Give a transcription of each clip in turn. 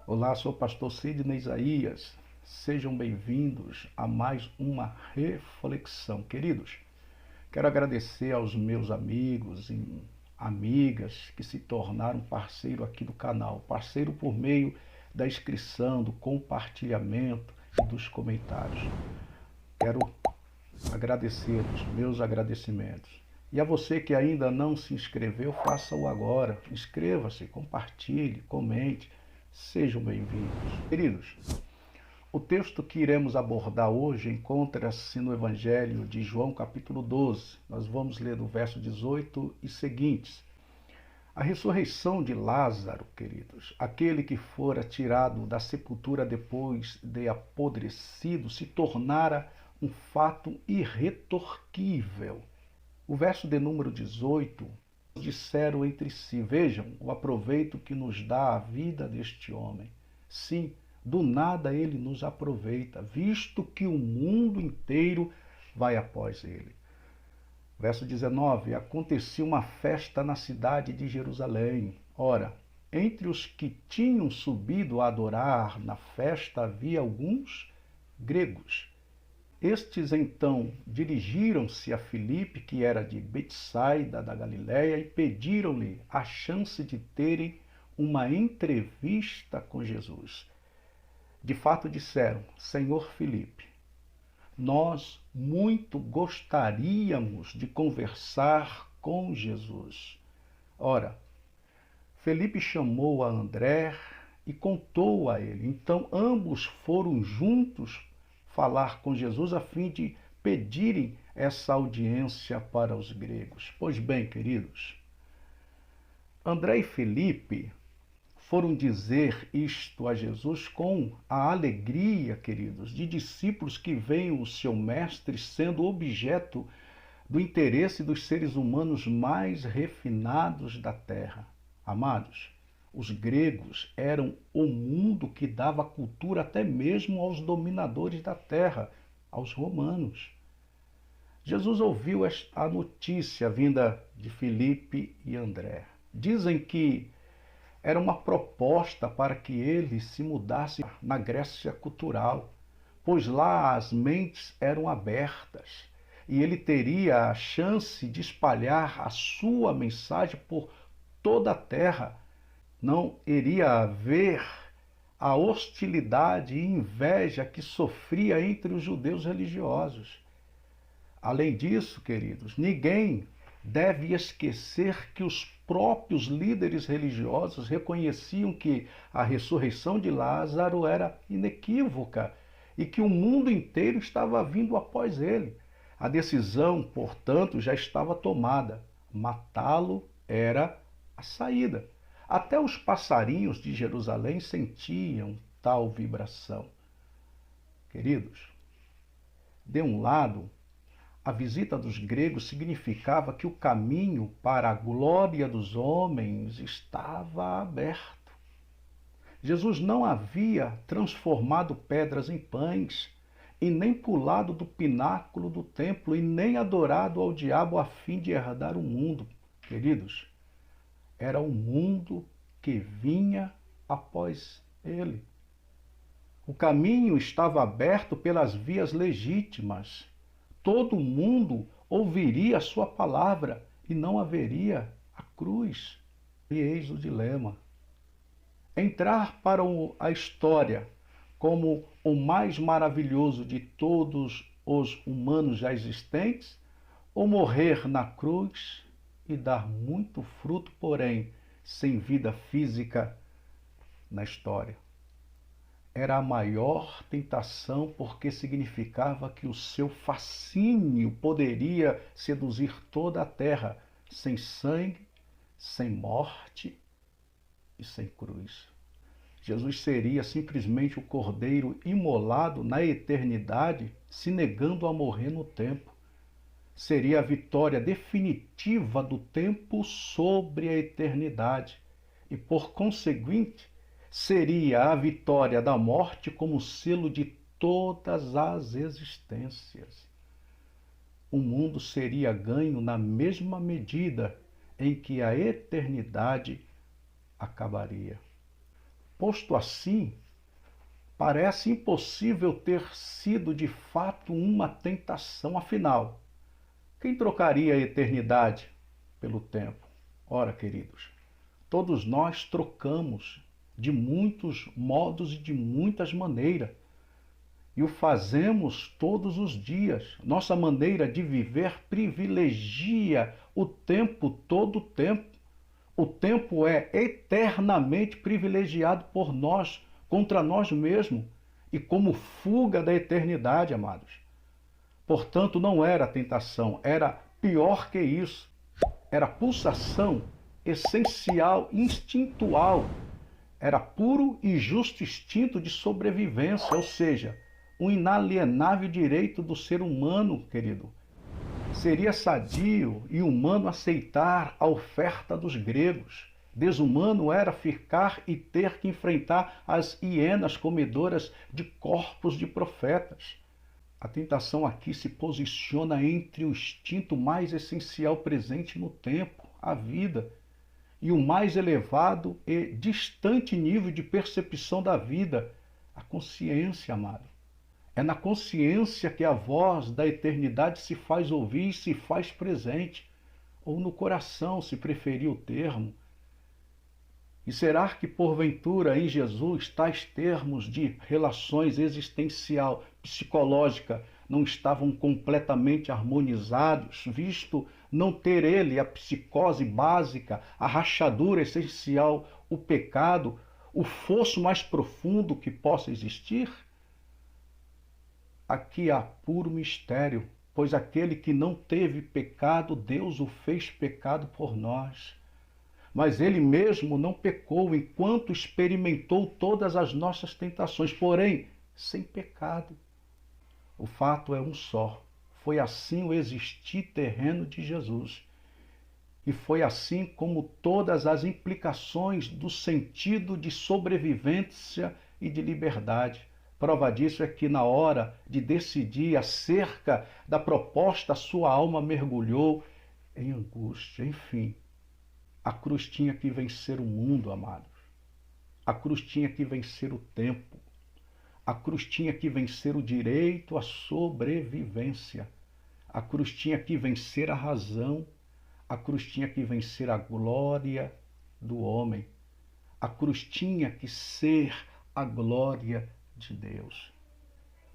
Olá, sou o pastor Sidney Isaías. Sejam bem-vindos a mais uma reflexão. Queridos, quero agradecer aos meus amigos e amigas que se tornaram parceiro aqui do canal. Parceiro por meio da inscrição, do compartilhamento e dos comentários. Quero agradecer os meus agradecimentos. E a você que ainda não se inscreveu, faça-o agora. Inscreva-se, compartilhe, comente. Sejam bem-vindos. Queridos, o texto que iremos abordar hoje encontra-se no Evangelho de João, capítulo 12. Nós vamos ler do verso 18 e seguintes. A ressurreição de Lázaro, queridos, aquele que fora tirado da sepultura depois de apodrecido, se tornara um fato irretorquível. O verso de número 18 disseram entre si: vejam o aproveito que nos dá a vida deste homem. Sim, do nada ele nos aproveita, visto que o mundo inteiro vai após ele. Verso 19: acontecia uma festa na cidade de Jerusalém. Ora, entre os que tinham subido a adorar na festa havia alguns gregos. Estes então dirigiram-se a Filipe, que era de Betsaida da Galiléia, e pediram-lhe a chance de terem uma entrevista com Jesus. De fato disseram: Senhor Filipe, nós muito gostaríamos de conversar com Jesus. Ora, Filipe chamou a André e contou a ele. Então ambos foram juntos falar com Jesus a fim de pedirem essa audiência para os gregos. Pois bem, queridos, André e Filipe foram dizer isto a Jesus com a alegria, queridos, de discípulos que veem o seu mestre sendo objeto do interesse dos seres humanos mais refinados da terra. Amados, os gregos eram o mundo que dava cultura até mesmo aos dominadores da terra, aos romanos. Jesus ouviu a notícia vinda de Filipe e André. Dizem que era uma proposta para que ele se mudasse na Grécia cultural, pois lá as mentes eram abertas e ele teria a chance de espalhar a sua mensagem por toda a terra. Não iria haver a hostilidade e inveja que sofria entre os judeus religiosos. Além disso, queridos, ninguém deve esquecer que os próprios líderes religiosos reconheciam que a ressurreição de Lázaro era inequívoca e que o mundo inteiro estava vindo após ele. A decisão, portanto, já estava tomada. Matá-lo era a saída. Até os passarinhos de Jerusalém sentiam tal vibração. Queridos, de um lado, a visita dos gregos significava que o caminho para a glória dos homens estava aberto. Jesus não havia transformado pedras em pães, e nem pulado do pináculo do templo, e nem adorado ao diabo a fim de herdar o mundo. Queridos, era o mundo que vinha após ele. O caminho estava aberto pelas vias legítimas. Todo mundo ouviria a sua palavra e não haveria a cruz. E eis o dilema: entrar para a história como o mais maravilhoso de todos os humanos já existentes, ou morrer na cruz e dar muito fruto, porém sem vida física na história. Era a maior tentação, porque significava que o seu fascínio poderia seduzir toda a terra, sem sangue, sem morte e sem cruz. Jesus seria simplesmente o cordeiro imolado na eternidade, se negando a morrer no tempo. Seria a vitória definitiva do tempo sobre a eternidade e, por conseguinte, seria a vitória da morte como selo de todas as existências. O mundo seria ganho na mesma medida em que a eternidade acabaria. Posto assim, parece impossível ter sido de fato uma tentação. Afinal, quem trocaria a eternidade pelo tempo? Ora, queridos, todos nós trocamos de muitos modos e de muitas maneiras. E o fazemos todos os dias. Nossa maneira de viver privilegia o tempo, todo o tempo. O tempo é eternamente privilegiado por nós, contra nós mesmos, e como fuga da eternidade, amados. Portanto, não era tentação, era pior que isso. Era pulsação essencial, instintual. Era puro e justo instinto de sobrevivência, ou seja, um inalienável direito do ser humano, querido. Seria sadio e humano aceitar a oferta dos gregos. Desumano era ficar e ter que enfrentar as hienas comedoras de corpos de profetas. A tentação aqui se posiciona entre o instinto mais essencial presente no tempo, a vida, e o mais elevado e distante nível de percepção da vida, a consciência, amado. É na consciência que a voz da eternidade se faz ouvir e se faz presente, ou no coração, se preferir o termo. E será que, porventura, em Jesus, tais termos de relações existencial, psicológica, não estavam completamente harmonizados, visto não ter ele a psicose básica, a rachadura essencial, o pecado, o fosso mais profundo que possa existir? Aqui há puro mistério, pois aquele que não teve pecado, Deus o fez pecado por nós. Mas ele mesmo não pecou enquanto experimentou todas as nossas tentações, porém, sem pecado. O fato é um só. Foi assim o existir terreno de Jesus. E foi assim como todas as implicações do sentido de sobrevivência e de liberdade. Prova disso é que na hora de decidir acerca da proposta, sua alma mergulhou em angústia. Enfim, a cruz tinha que vencer o mundo, amados. A cruz tinha que vencer o tempo. A cruz tinha que vencer o direito à sobrevivência. A cruz tinha que vencer a razão. A cruz tinha que vencer a glória do homem. A cruz tinha que ser a glória de Deus.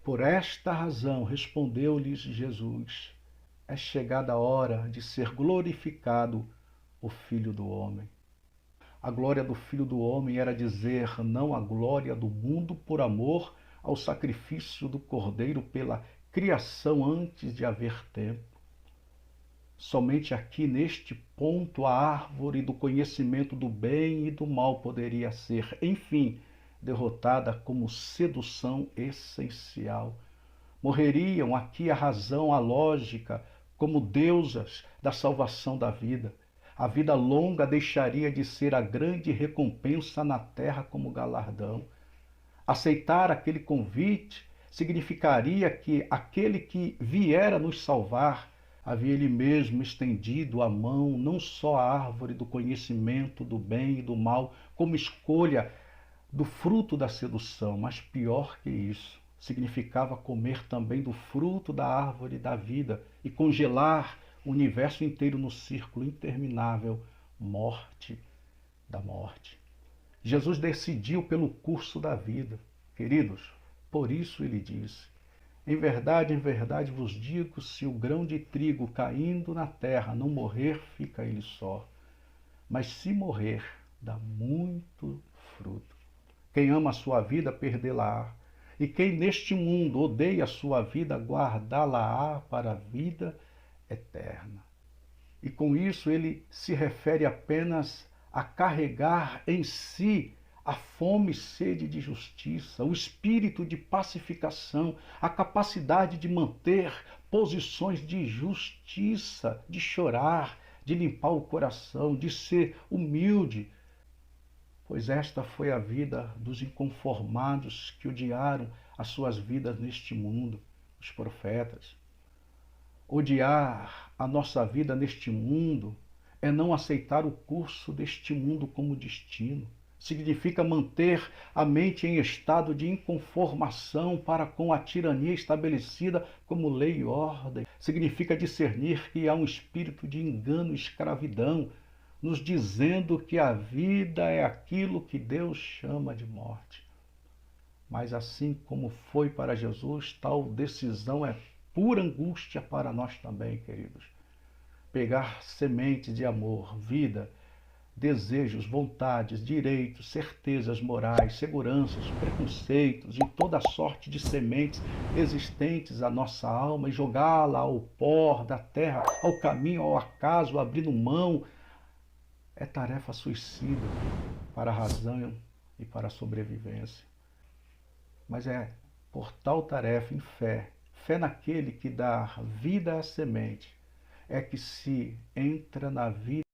Por esta razão, respondeu-lhes Jesus, é chegada a hora de ser glorificado o Filho do Homem. A glória do Filho do Homem era dizer não a glória do mundo por amor ao sacrifício do Cordeiro pela criação antes de haver tempo. Somente aqui neste ponto a árvore do conhecimento do bem e do mal poderia ser, enfim, derrotada como sedução essencial. Morreriam aqui a razão, a lógica, como deusas da salvação da vida. A vida longa deixaria de ser a grande recompensa na terra como galardão. Aceitar aquele convite significaria que aquele que viera nos salvar havia ele mesmo estendido a mão não só à árvore do conhecimento do bem e do mal como escolha do fruto da sedução, mas pior que isso, significava comer também do fruto da árvore da vida e congelar o universo inteiro no círculo interminável, morte da morte. Jesus decidiu pelo curso da vida. Queridos, por isso ele disse, em verdade vos digo, se o grão de trigo caindo na terra não morrer, fica ele só. Mas se morrer, dá muito fruto. Quem ama a sua vida, perdê-la-á. E quem neste mundo odeia a sua vida, guardá-la-á para a vida eterna. E com isso ele se refere apenas a carregar em si a fome e sede de justiça, o espírito de pacificação, a capacidade de manter posições de justiça, de chorar, de limpar o coração, de ser humilde, pois esta foi a vida dos inconformados que odiaram as suas vidas neste mundo, os profetas. Odiar a nossa vida neste mundo é não aceitar o curso deste mundo como destino, Significa manter a mente em estado de inconformação para com a tirania estabelecida como lei e ordem. Significa discernir que há um espírito de engano e escravidão, nos dizendo que a vida é aquilo que Deus chama de morte. Mas assim como foi para Jesus, tal decisão é pura angústia para nós também, queridos. Pegar sementes de amor, vida, desejos, vontades, direitos, certezas morais, seguranças, preconceitos e toda sorte de sementes existentes à nossa alma e jogá-la ao pó da terra, ao caminho, ao acaso, abrindo mão, é tarefa suicida para a razão e para a sobrevivência. Mas é por tal tarefa em fé, fé naquele que dá vida à semente, é que se entra na vida